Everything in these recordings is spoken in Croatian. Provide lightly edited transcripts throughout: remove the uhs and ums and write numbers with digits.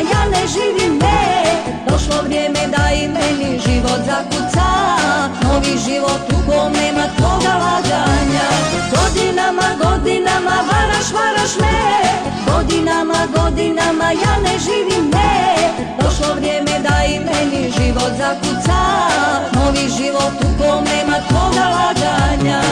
ja ne živim, ne. Došlo vrijeme da i meni život zakuca, novi život u kom nema tvoga laganja. Godinama, godinama varaš me, godinama ja ne živim, ne. Došlo vrijeme da i meni život zakuca, novi život u kom nema tvoga laganja.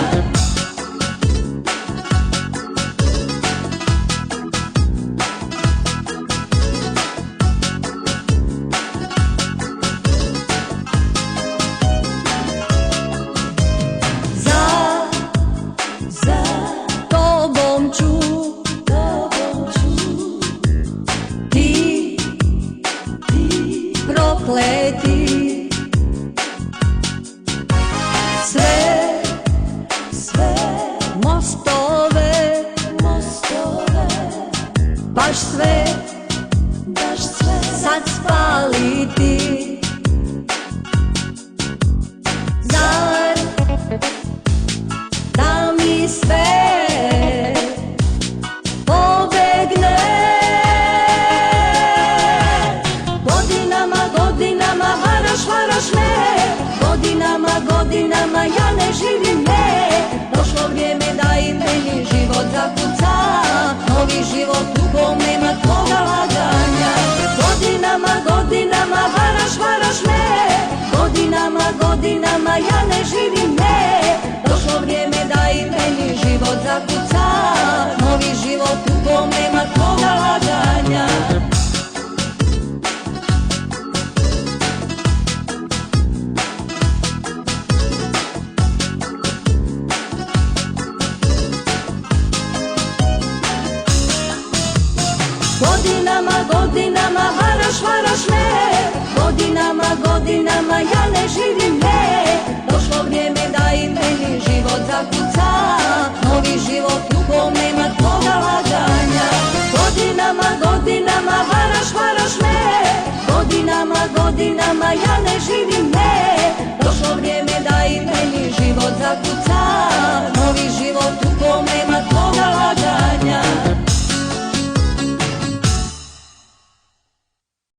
Prokleti sve mostove, baš sve sad spaliti. Zar da mi sve pobegne? Varaš me, godinama ja ne živim, ne. Došlo vrijeme da i meni život zakuca, novi život u kom nema tvoga laganja. Godinama varaš me, godinama ja ne živim, ne. Došlo vrijeme da i meni život zakuca, novi život u kom nema tvoga laganja. Godinama varaš me, godinama ja ne živim, ne. Došlo vrijeme da i meni život zakuca, novi život u kom nema tvoga laganja. Godinama varaš me, godinama ja ne živim, ne. Došlo vrijeme da i meni život zakuca,